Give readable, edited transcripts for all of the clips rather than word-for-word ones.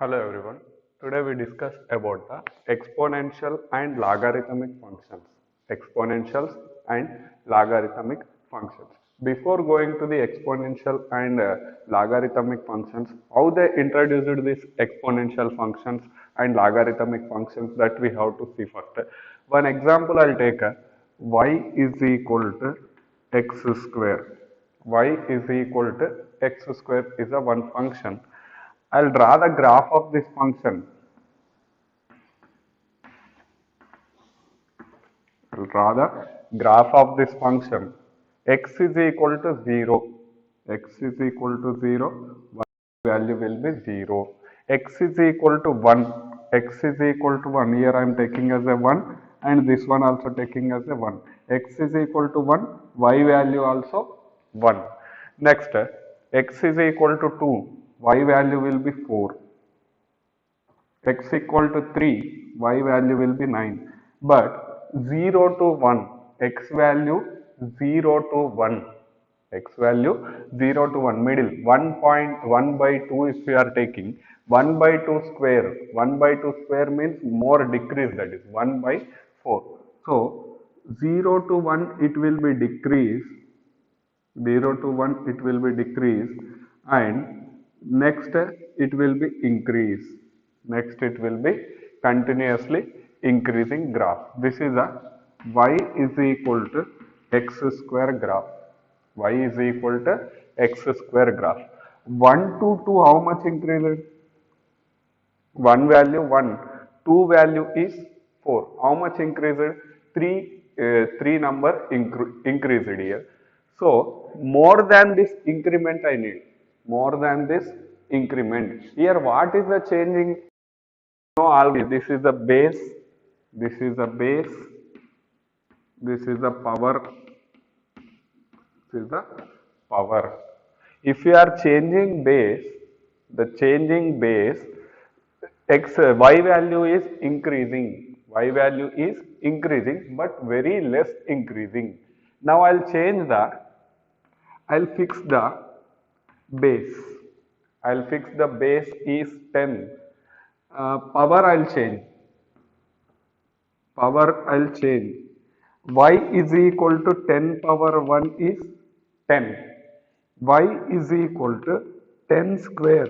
Hello everyone. Today we discuss about the exponential and logarithmic functions. Exponentials and logarithmic functions. Before going to the exponential and logarithmic functions, how they introduced these exponential functions and logarithmic functions that we have to see first. One example I'll take y is equal to x square. Y is equal to x square is a one function. I'll draw the graph of this function. I'll draw the graph of this function. X is equal to 0. X is equal to 0. Y value will be 0. X is equal to 1. X is equal to 1. Here I am taking as a 1 and this one also taking as a 1. X is equal to 1. Y value also 1. Next, x is equal to 2. Y value will be 4. X equal to 3, y value will be 9. But 0 to 1, x value 0 to 1, x value 0 to 1, middle 1.1 by 2 if we are taking 1 by 2 square, 1 by 2 square means more decrease, that is 1 by 4. So 0 to 1 it will be decrease, 0 to 1 it will be decrease, and next it will be increase. Next it will be continuously increasing graph. This is a y is equal to x square graph. Y is equal to x square graph. 1 to 2 how much increased? 1 value 1, 2 value is 4. How much increased? 3 number increased here. So more than this increment I need. More than this increment. Here what is the changing? No, always this is the base, this is the base, this is the power, this is the power. If you are changing base, the changing base, x y value is increasing, y value is increasing but very less increasing. Now I'll change the, I'll fix the base, I'll fix the base is 10. Power I'll change, power I'll change. Y is equal to 10 power 1 is 10. Y is equal to 10 square.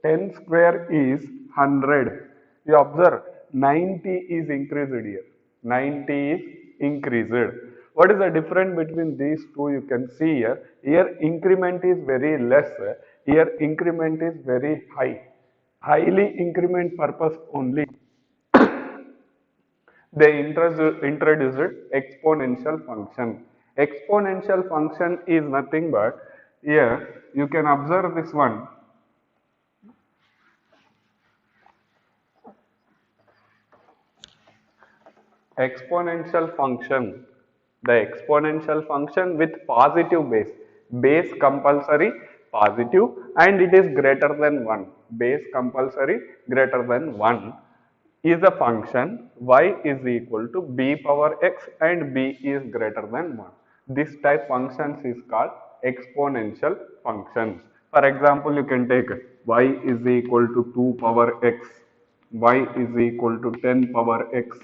10 square is 100. You observe 90 is increased here. 90 is increased. What is the difference between these two? You can see here. Here increment is very less. Here increment is very high. Highly increment purpose only. They introduced exponential function. Exponential function is nothing but, here you can observe this one. Exponential function. The exponential function with positive base. Base compulsory positive and it is greater than 1. Base compulsory greater than 1 is a function y is equal to b power x and b is greater than 1. This type functions is called exponential functions. For example, you can take y is equal to 2 power x, y is equal to 10 power x.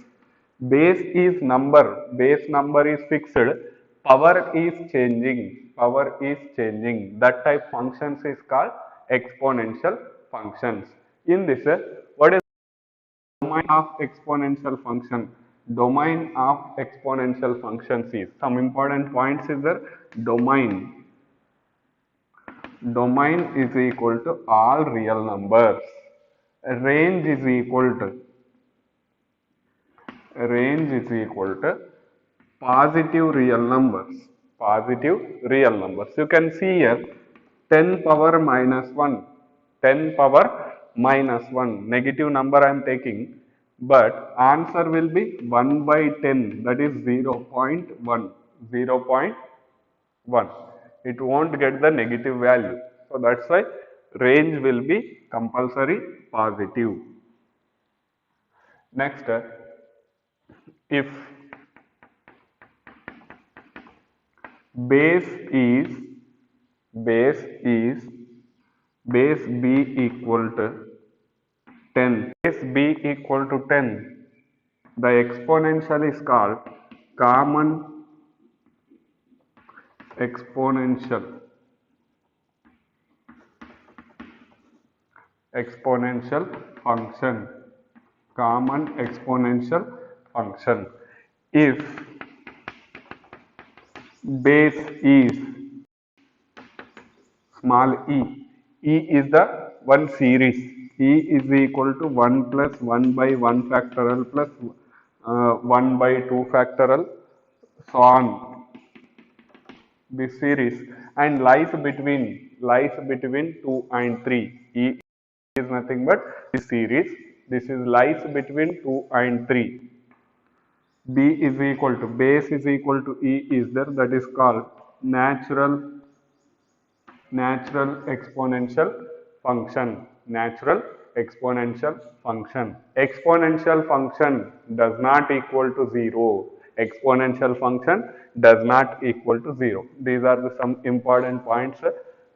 Base is number, base number is fixed, power is changing, power is changing. That type functions is called exponential functions. In this, what is domain of exponential function? Domain of exponential functions is, some important points is there. Domain, domain is equal to all real numbers. Range is equal to, range is equal to positive real numbers, positive real numbers. You can see here 10 power minus 1, 10 power minus 1, negative number I am taking, but answer will be 1 by 10, that is 0.1, 0.1. It won't get the negative value. So that's why range will be compulsory positive. Next, if base is base b equal to 10, base b equal to 10, the exponential is called common exponential function, common exponential function. If base is small e is the one series, e is equal to 1 plus 1 by 1 factorial plus 1 by 2 factorial, so on, this series, and lies between 2 and 3. E is nothing but this series. This is lies between 2 and 3. B is equal to base is equal to E is there, that is called natural exponential function. Natural exponential function. Exponential function does not equal to 0. Exponential function does not equal to 0. These are some important points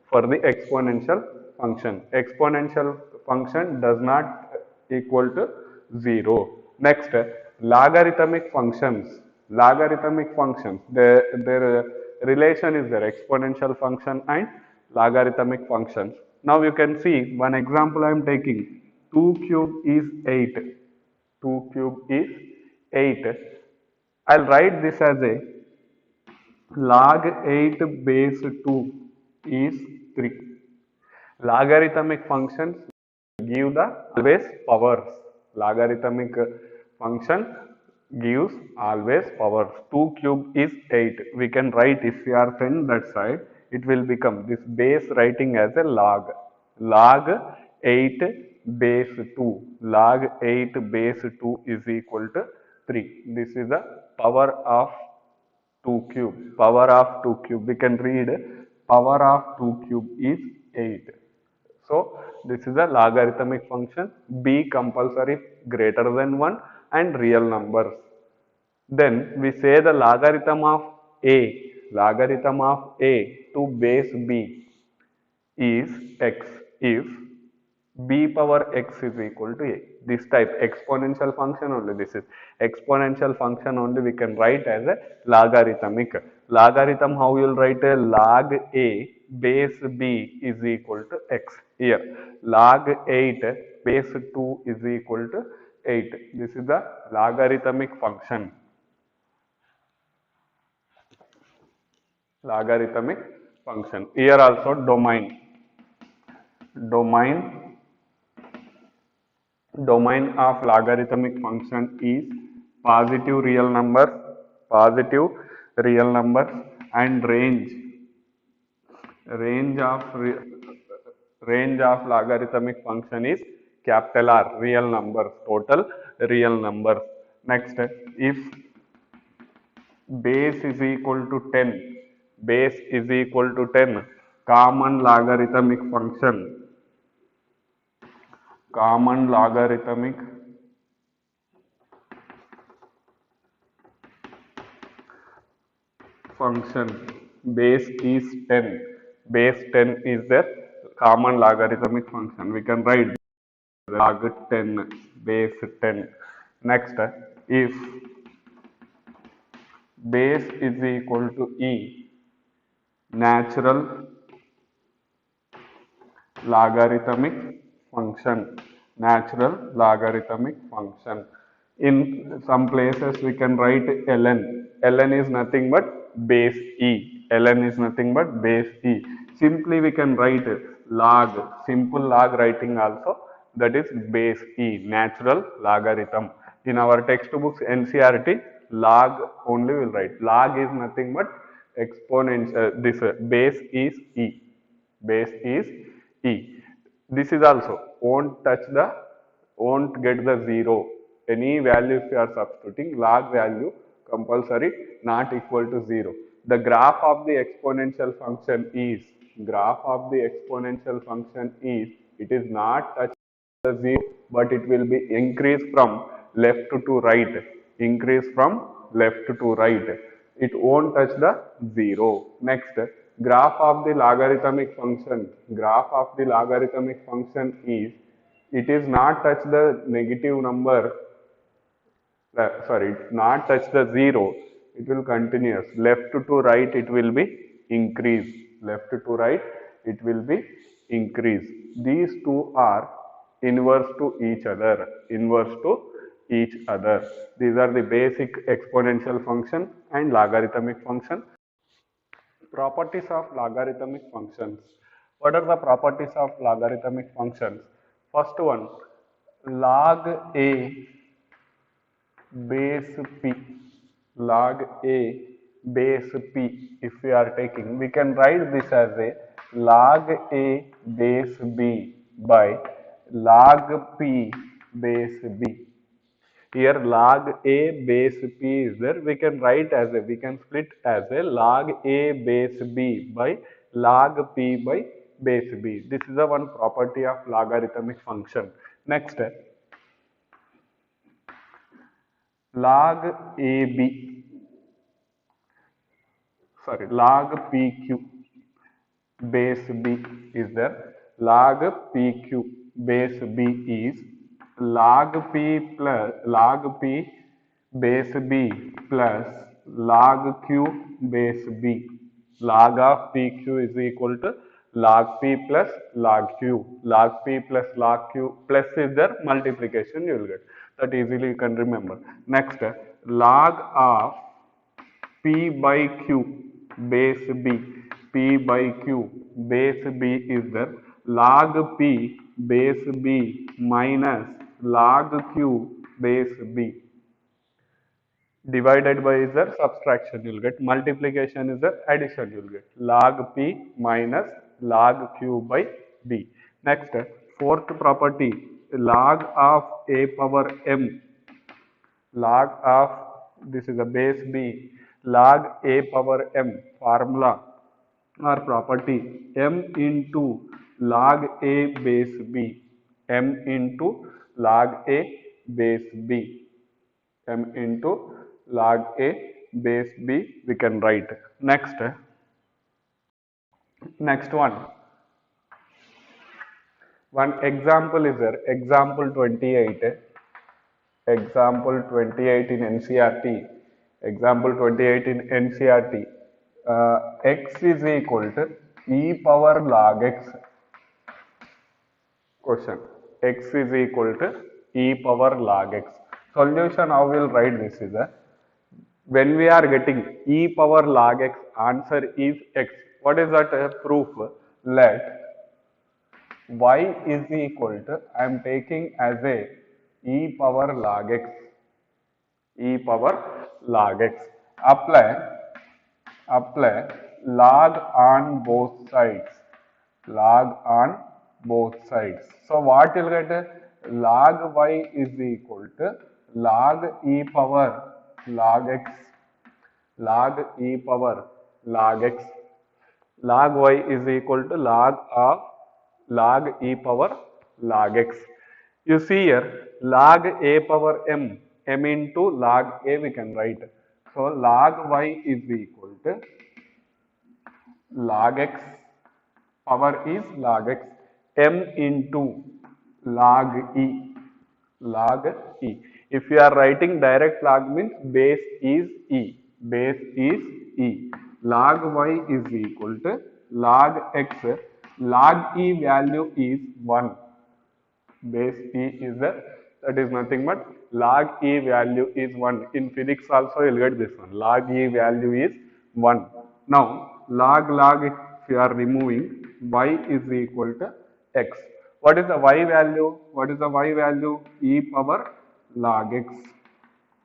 for the exponential function. Exponential function does not equal to 0. Next, logarithmic functions. Logarithmic functions, their relation is there, exponential function and logarithmic functions. Now you can see one example I am taking. 2 cube is 8. 2 cube is 8. I'll write this as a log 8 base 2 is 3. Logarithmic functions give the always powers. Logarithmic function gives always powers. 2 cube is 8. We can write, if we are sent that side, it will become this base writing as a log. Log 8 base 2. Log 8 base 2 is equal to 3. This is the power of 2 cube. Power of 2 cube. We can read power of 2 cube is 8. So this is a logarithmic function. B compulsory greater than 1 and real numbers. Then we say the logarithm of a to base b is x if b power x is equal to a. This type exponential function only, this is exponential function only, we can write as a logarithmic. Logarithm, how you will write a log a base b is equal to x. Here log 8 base 2 is equal to 8. This is the logarithmic function. Logarithmic function. Here also domain of logarithmic function is positive real numbers and range of logarithmic function is capital R, real numbers, total real numbers. Next, if base is equal to 10, common logarithmic function base is 10. Base 10 is the common logarithmic function. We can write log 10 base 10. Next, if base is equal to e, natural logarithmic function. In some places we can write ln. Ln is nothing but base e. Simply we can write log, simple log writing also, that is base e, natural logarithm. In our textbooks NCERT, log only will write. Log is nothing but exponential, this base is e. This is also won't get the 0. Any value if you are substituting, log value compulsory not equal to 0. The graph of the exponential function is, it is not touch the 0, but it will be increase from left to right. It won't touch the 0. Next, graph of the logarithmic function is it is not touch the negative number, sorry, it not touch the 0, it will continuous. Left to right, it will be increase. Left to right, it will be increase. These two are inverse to each other. Inverse to each other. These are the basic exponential function and logarithmic function. Properties of logarithmic functions. What are the properties of logarithmic functions? First one, log a base p. Log a base p, if we are taking, we can write this as a log a base b by log p base b. Here log a base p is there, we can write as a, we can split as a log a base b by log p by base b. This is the one property of logarithmic function. Next, log ab, sorry, log pq base b is there. Log pq base b is log p plus log p base b plus log q base b. Log of pq is equal to log p plus log q. Log p plus log q, plus is there, multiplication you will get. That easily you can remember. Next, log of p by q base b. P by q base b is the log p base b minus log q base b. Divided by is the subtraction, you will get. Multiplication is the addition, you will get. Log p minus log q by b. Next, fourth property, log of a power m. Log of, this is a base b, log a power m, formula or property, m into log a base b. M into log a base b. M into log a base b, we can write. Next, next one example is there, example 28. Example 28 in NCERT. Example 28 in NCERT. X is equal to e power log x. Question. X is equal to e power log x. Solution, how we will write this is a, when we are getting e power log x, answer is x. What is that proof? Let y is equal to, I am taking as a e power log x. E power log x. Apply log on both sides. Log on both sides. So what you will get? Log y is equal to log e power log x. Log e power log x. Log y is equal to log of log e power log x. You see here, log a power m, m into log a we can write. So log y is equal to log x, power is log x, m into log e, log e. If you are writing direct log means base is e, base is e. Log y is equal to log x, log e value is 1. Base e is there, that is nothing but log e value is 1. In physics also you will get this one, log e value is 1. Now log if you are removing, y is equal to x. What is the y value? What is the y value? E power log x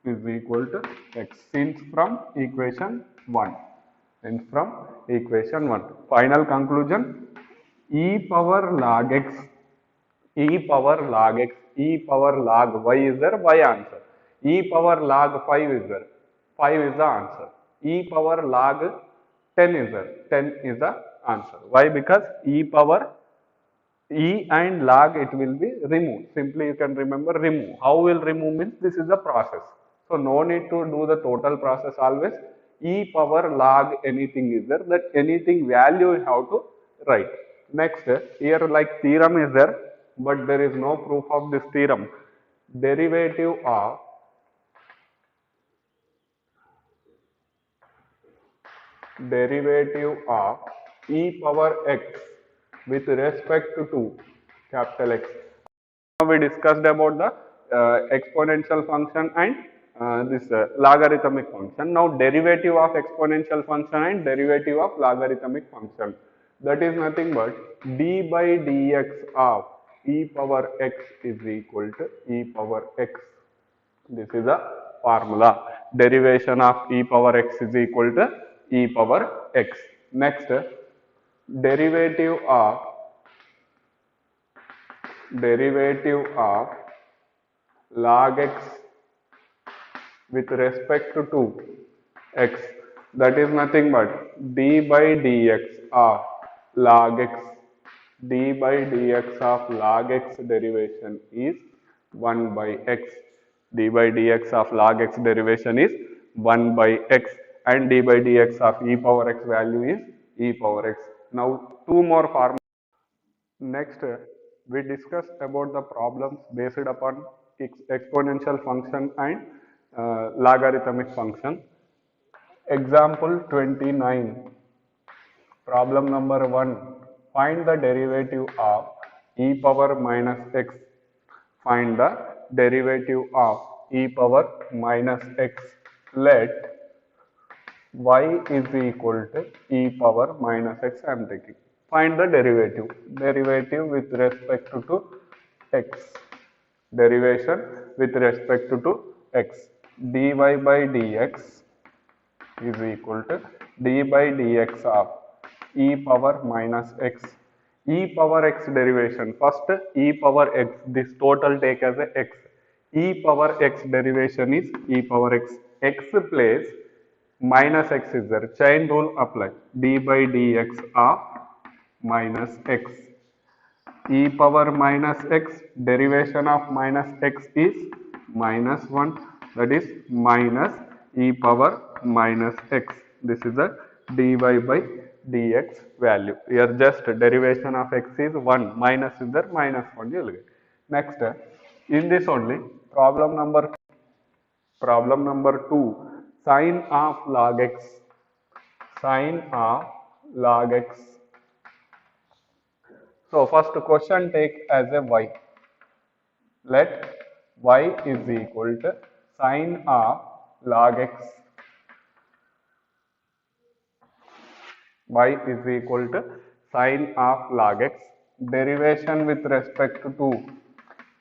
is equal to x, since from equation 1. Since from equation 1. Final conclusion, e power log x, e power log x, e power log y is there, y answer. E power log 5 is there, 5 is the answer. E power log 10 is there, 10 is the answer. Why? Because e power, e and log it will be removed. Simply you can remember remove. How will remove means this is the process. So no need to do the total process always. E power log anything is there, that anything value you have to write. Next, here like theorem is there. but there is no proof of this theorem. Derivative of e power x with respect to capital X. Now we discussed about the exponential function and this logarithmic function. Now derivative of exponential function and derivative of logarithmic function. That is nothing but d by dx of e power x is equal to e power x. This is a formula. Derivation of e power x is equal to e power x. Next, derivative of log x with respect to x, that is nothing but d by dx of log x. D by dx of log x derivation is 1 by x. D by dx of log x derivation is 1 by x, and d by dx of e power x value is e power x. Now two more formulas. Next, we discussed about the problems based upon exponential function and logarithmic function. Example 29, problem number 1. Find the derivative of e power minus x. Find the derivative of e power minus x. Let y is equal to e power minus x I am taking. Find the derivative. Derivative with respect to x. Derivation with respect to x. dy by dx is equal to d by dx of e power minus x. E power x derivation. First e power x. This total take as a x. E power x derivation is e power x. X place minus x is there. Chain rule apply. D by dx of minus x. E power minus x, derivation of minus x is minus 1, that is minus e power minus x. This is the dy by dx value. Here just derivation of x is 1, minus is there, minus 1 you will get. Next, in this only problem number 2, sine of log x. Sine of log x. So first question take as a y. Let y is equal to sine of log x. Y is equal to sine of log x. Derivation with respect to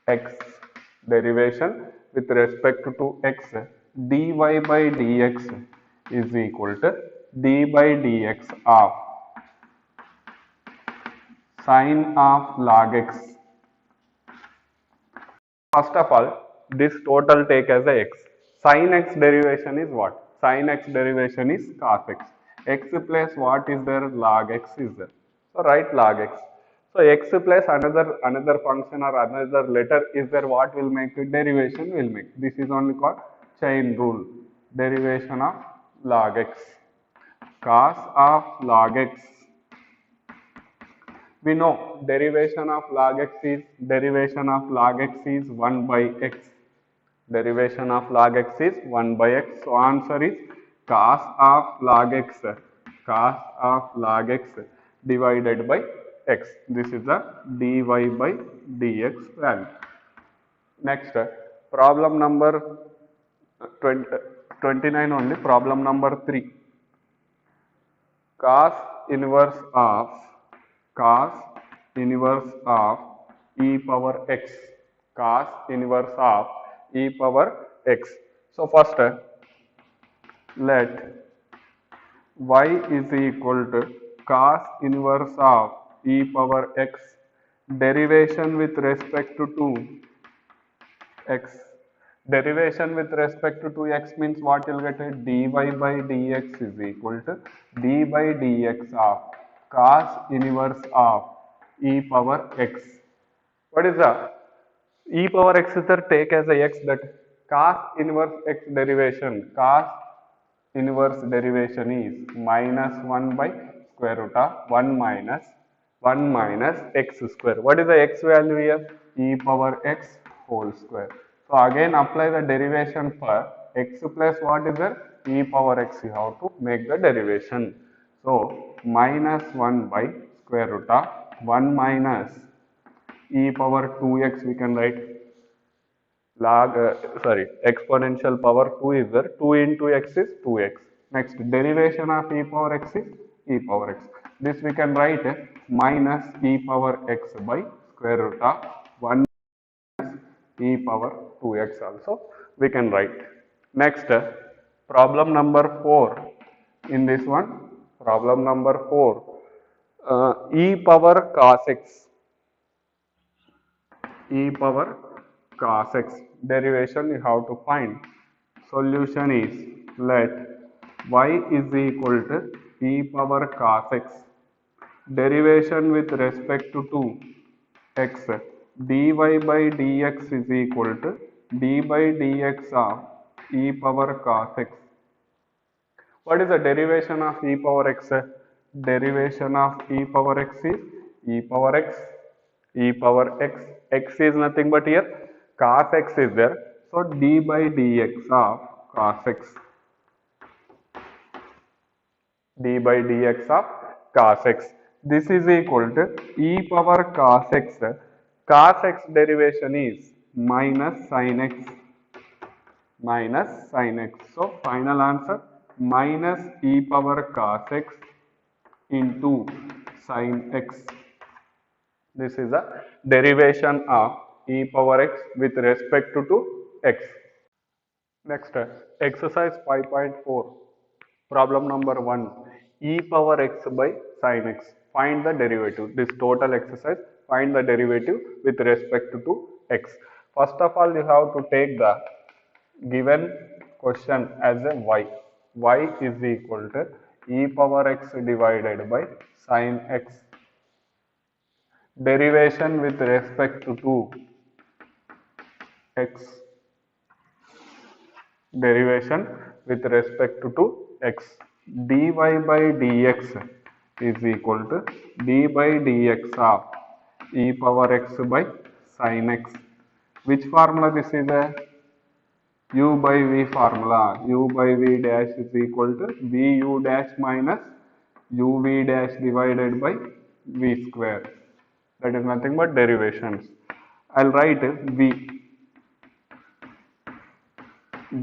x. Derivation with respect to x. Dy by dx is equal to d by dx of sine of log x. First of all, this total take as a x. Sin x derivation is what? Sin x derivation is cos x. X plus what is there? Log x is there. So write log x. So x plus another function or another letter is there. What will make it? Derivation will make. This is only called chain rule. Derivation of log x. Cos of log x. We know derivation of log x is 1 by x. Derivation of log x is 1 by x. So answer is cos of log x. Cos of log x divided by x. This is the dy by dx value. Next, problem number 29 only. Problem number 3. Cos inverse of e power x. Cos inverse of e power x. So first let y is equal to cos inverse of e power x. Derivation with respect to x. Derivation with respect to x means what you'll get? Dy by dx is equal to d by dx of cos inverse of e power x. What is the e power x is there? Take as a x, that cos inverse x derivation. Cos inverse derivation is minus 1 by square root of 1 1 minus x square. What is the x value here? E power x whole square. So again apply the derivation for x plus what is there? E power x. You have to make the derivation. So minus 1 by square root of 1 minus e power 2x we can write exponential power 2 is there, 2 into x is 2x. Next derivation of e power x is e power x. This we can write minus e power x by square root of 1 e power 2x also we can write. Next problem number 4. In this one, problem number 4, e power cos x, e power cos x derivation you have to find. Solution is let y is equal to e power cos x derivation with respect to x dy by dx is equal to d by dx of e power cos x. What is the derivation of e power x? Derivation of e power x is e power x, e power x. X is nothing but here cos x is there. So d by dx of cos x, d by dx of cos x. This is equal to e power cos x. Cos x derivation is minus sin x, minus sin x. So final answer minus e power cos x into sin x. This is a derivation of e power x with respect to x. Next exercise 5.4, problem number 1, e power x by sin x. Find the derivative. This total exercise, find the derivative with respect to x. First of all, you have to take the given question as a y. Y is equal to e power x divided by sin x. Derivation with respect to x. Derivation with respect to x. Dy by dx is equal to d by dx of e power x by sin x. Which formula this is a? U by v formula. U by v dash is equal to vu dash minus uv dash divided by v square. That is nothing but derivations. I'll write v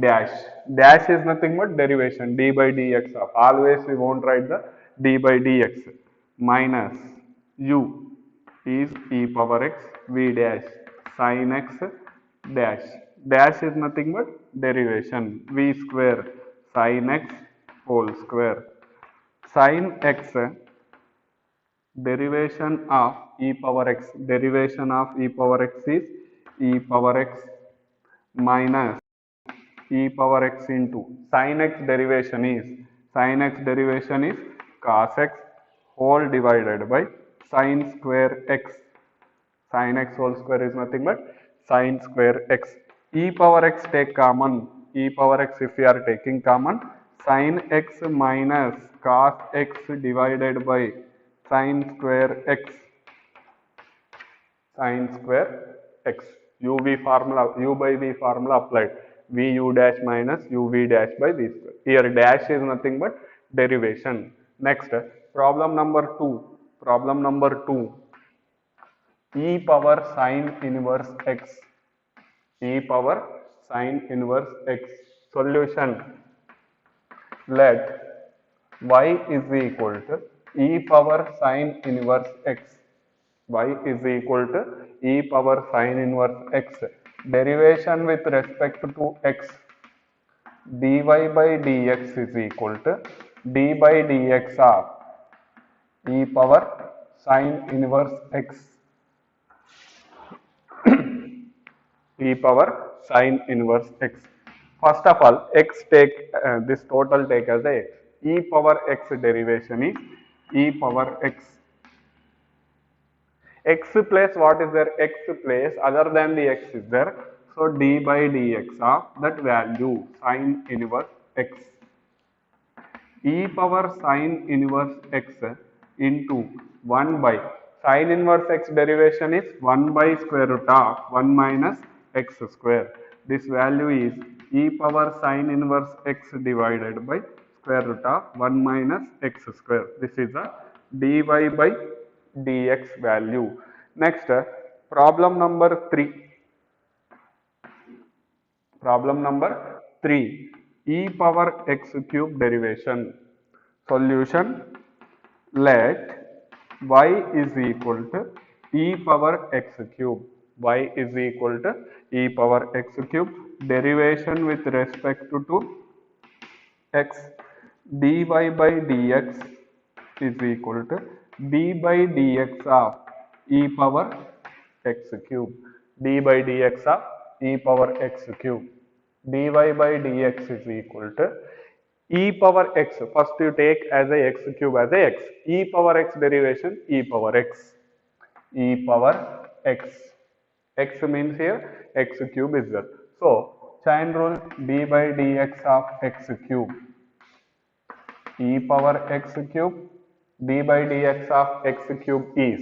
dash. Dash is nothing but derivation d by dx of. Always we won't write the d by dx. Minus u is e power x v dash sin x dash. Dash is nothing but derivation v square sin x whole square. Sin x derivation of e power x. Derivation of e power x is e power x minus e power x into sin x derivation is cos x whole divided by sin square x. Sin x whole square is nothing but sin square x. E power x take common. E power x if we are taking common, sin x minus cos x divided by sin square x. Sin square x. uv formula, u by v formula applied. Vu dash minus uv dash by v square. Here dash is nothing but derivation. Next problem number 2. Problem number 2. E power sin inverse x. E power sin inverse x. Solution. Let y is equal to e power sin inverse x. Y is equal to e power sin inverse x. Derivation with respect to x. Dy by dx is equal to d by dx of e power sin inverse x. E power sin inverse x. First of all, x take this total take as a x. E power x derivation is e power x. X place what is there? X place other than the x is there. So d by dx of that value sin inverse x. E power sin inverse x into 1 by Sin inverse x derivation is 1 by square root of 1 minus x square. This value is e power sin inverse x divided by square root of 1 minus x square. This is a dy by dx value. Next, problem number 3. Problem number 3. E power x cube derivation. Solution: let y is equal to e power x cube. Y is equal to e power x cube. Derivation with respect to x. Dy by dx is equal to d by dx of e power x cube. D by dx of e power x cube. Dy by dx is equal to e power x. First you take as a x cube as a x. E power x derivation e power x. E power x. X means here x cube is there. So chain rule d by dx of x cube. E power x cube. D by dx of x cube is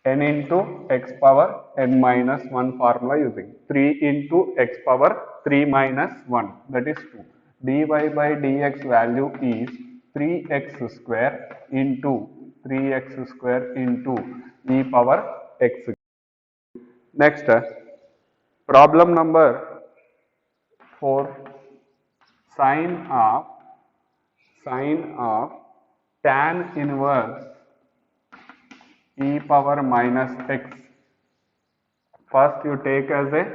n into x power n minus 1 formula using 3 into x power 3 minus 1, that is 2. dy by dx value is 3x square into 3x square into e power x. Next, problem number 4. Sine of tan inverse e power minus x. First you take as a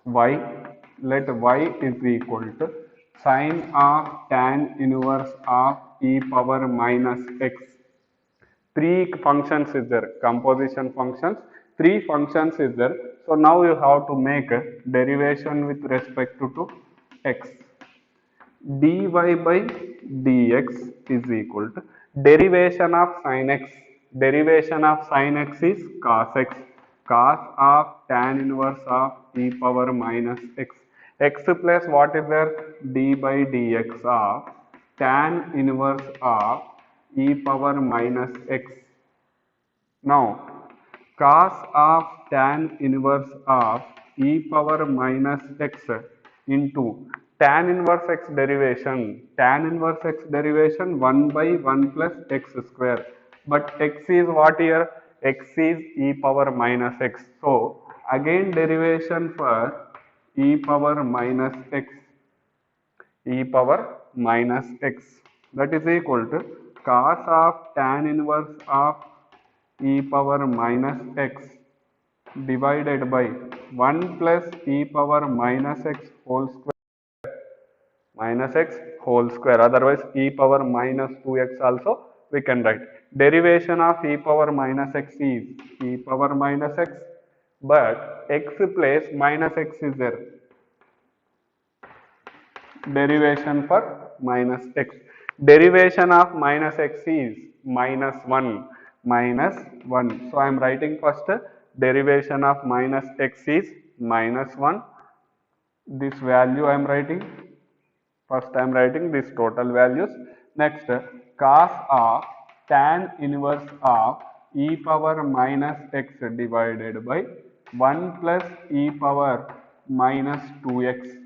y. Let y is equal to sine of tan inverse of e power minus x. Three functions is there, composition functions. Three functions is there. So now you have to make a derivation with respect to x. dy by dx is equal to derivation of sin x. Derivation of sin x is cos x. Cos of tan inverse of e power minus x. X plus what is there? D by dx of tan inverse of e power minus x. Now cos of tan inverse of e power minus x into tan inverse x derivation. Tan inverse x derivation 1 by 1 plus x square. But x is what here? X is e power minus x. So again derivation for e power minus x. E power minus x, that is equal to cos of tan inverse of e power minus x divided by 1 plus e power minus x whole square, otherwise e power minus 2x also we can write. Derivation of e power minus x is e power minus x, but x place minus x is there. Derivation for minus x. Derivation of minus x is minus 1. So I am writing first derivation of minus x is minus 1. This value I am writing. First I am writing this total values. Next, cos of tan inverse of e power minus x divided by 1 plus e power minus 2x.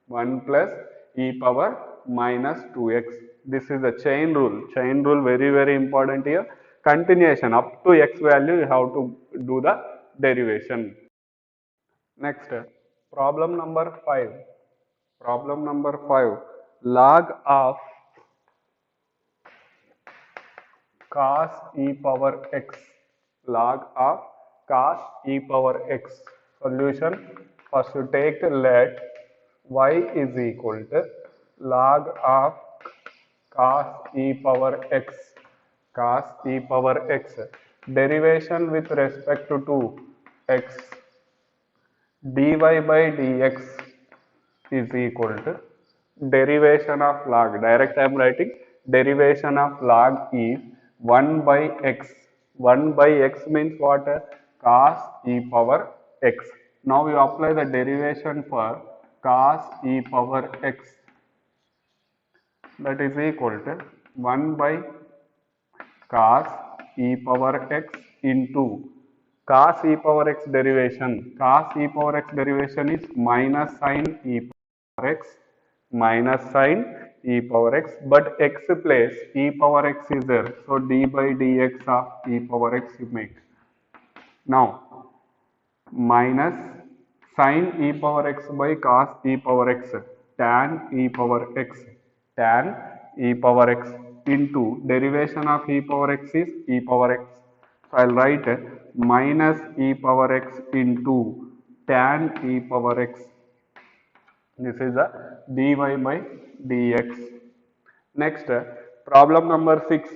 1 plus e power minus 2x. This is a chain rule. Chain rule very important here. Continuation up to x value you have to do the derivation. Next, problem number 5. Problem number 5. Log of cos e power x. Log of cos e power x. Solution: first you take let y is equal to log of cos e power x. Cos e power x. Derivation with respect to x. Dy by dx is equal to derivation of log. Direct I am writing. Derivation of log is 1 by x. 1 by x means what? Cos e power x. Now you apply the derivation for cos e power x. That is equal to 1 by cos e power x into cos e power x derivation. Cos e power x derivation is minus sin e power x, minus sin e power x, but x place e power x is there, so d by dx of e power x you make. Now minus sin e power x by cos e power x, tan e power x, tan e power x into derivation of e power x is e power x. So I'll write minus e power x into tan e power x. This is a dy by dx. Next, problem number 6,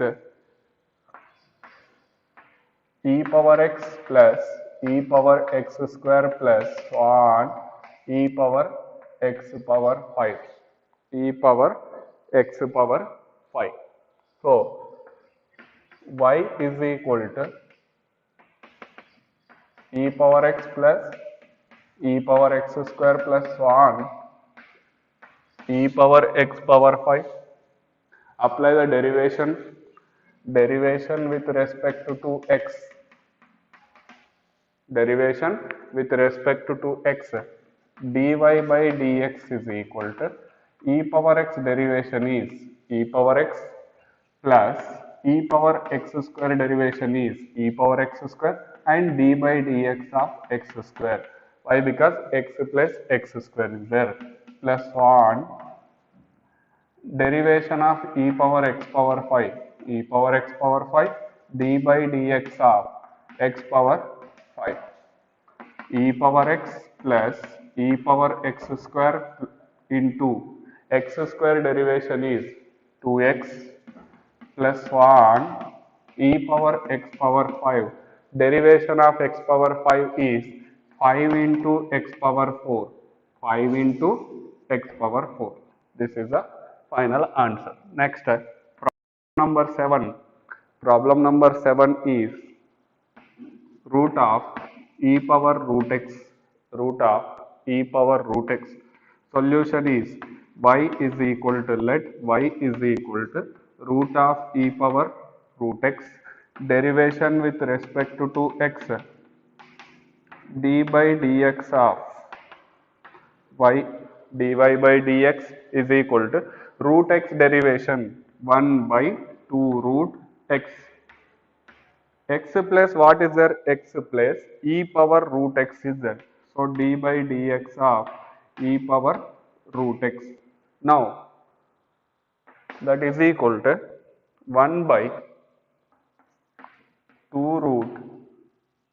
e power x plus e power x square plus on e power x power 5, e power x power 5. So y is equal to e power x plus e power x square plus on e power x power 5. Apply the derivation with respect to x, derivation with respect to x, dy by dx is equal to e power x derivation is e power x plus e power x square derivation is e power x square and d by dx of x square. Why? Because x plus x square is there, plus 1 derivation of e power x power 5, e power x power 5 d by dx of x power 5, e power x plus e power x square into x square derivation is 2x plus 1 e power x power 5, derivation of x power 5 is 5 into x power 4, 5 into x power 4. This is the final answer. Next, problem number 7. Problem number 7 is root of e power root x, root of e power root x. Solution is y is equal to, let y is equal to root of e power root x, derivation with respect to x, d by dx of y, dy by dx is equal to root x derivation 1 by 2 root x. X plus what is there? X plus e power root x is there. So d by dx of e power root x. Now that is equal to 1 by 2 root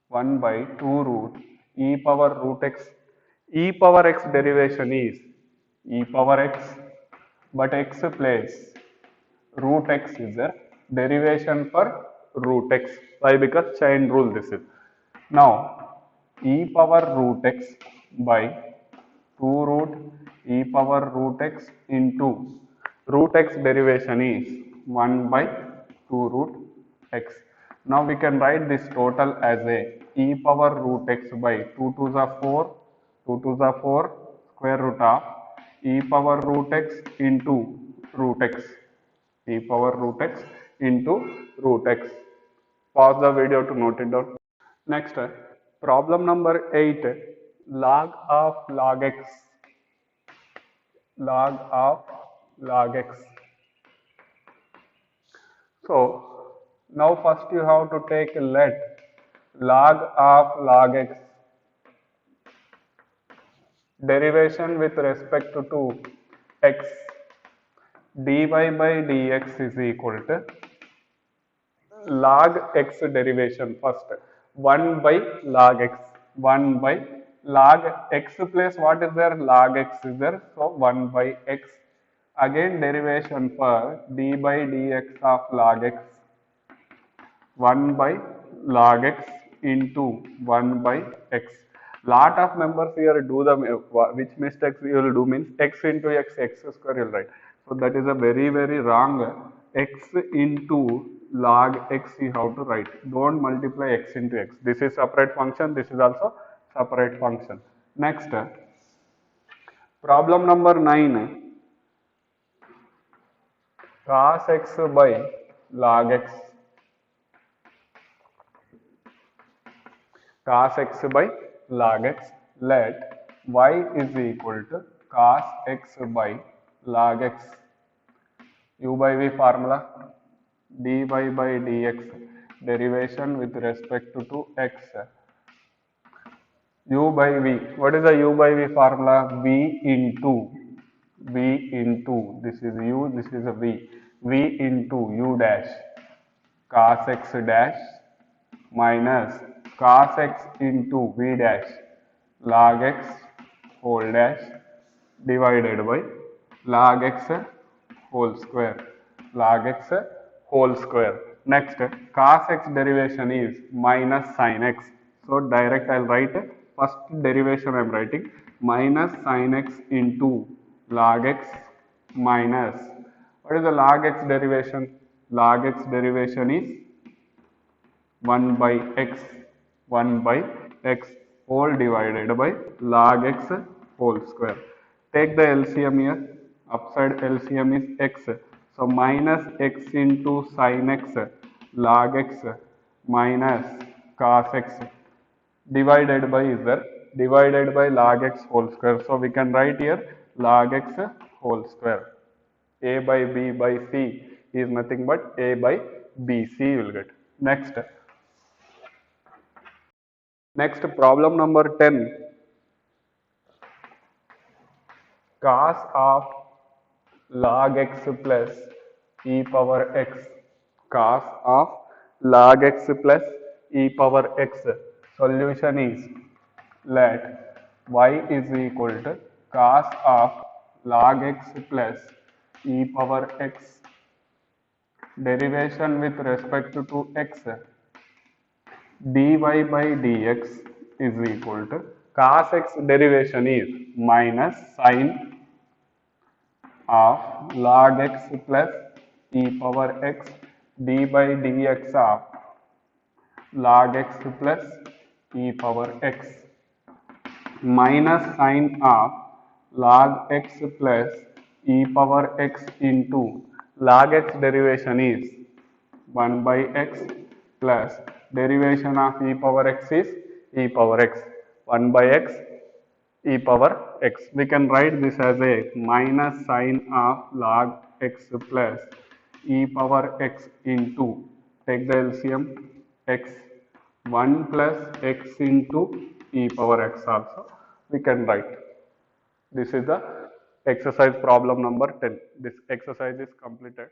1 by 2 root e power root x. E power x derivation is e power x, but x place root x is there, derivation for root x. Why? Because chain rule this is. Now e power root x by 2 root e power root x into root x derivation is 1 by 2 root x. Now we can write this total as a e power root x by 2 2s are 4, 2 2s are 4 square root of e power root x into root x, e power root x into root x. Pause the video to note it down. Next, problem number 8, log of log x, log of log x. So now first you have to take let log of log x, derivation with respect to x, dy by dx is equal to log x derivation first 1 by log x, 1 by log x plus what is there? Log x is there, so 1 by x. Again derivation for d by dx of log x, 1 by log x into 1 by x. Lot of members here do the which mistakes you will do means x into x, x square you will write. So that is a very wrong. X into log x you have to write. Don't multiply x into x. This is separate function. This is also separate function. Next, problem number 9. Cos x by log x. cos x by log x. Let y is equal to cos x by log x. U by v formula, dy by dx, derivation with respect to x. U by v, what is the u by v formula? V into, this is u, this is a v into u dash cos x dash minus cos x into v dash log x whole dash divided by log x whole square, log x whole square. Next, cos x derivation is minus sin x. So direct I'll write first derivation I'm writing minus sin x into log x minus, what is the log x derivation? Log x derivation is 1 by x whole divided by log x whole square. Take the LCM here, upside LCM is x, so minus x into sin x log x minus cos x divided by is there, divided by log x whole square. So we can write here log x whole square. A by b by c is nothing but a by bc you will get. Next problem number 10, cos of log x plus e power x, cos of log x plus e power x. Solution is, let y is equal to cos of log x plus e power x, derivation with respect to x, dy by dx is equal to cos x derivation is minus sin of log x plus e power x d by dx of log x plus e power x minus sin of log x plus e power x into log x derivation is 1 by x plus derivation of e power x is e power x, 1 by x e power x. We can write this as a minus sin of log x plus e power x into, take the LCM, x, 1 plus x into e power x also we can write. This is the exercise problem number 10. This exercise is completed.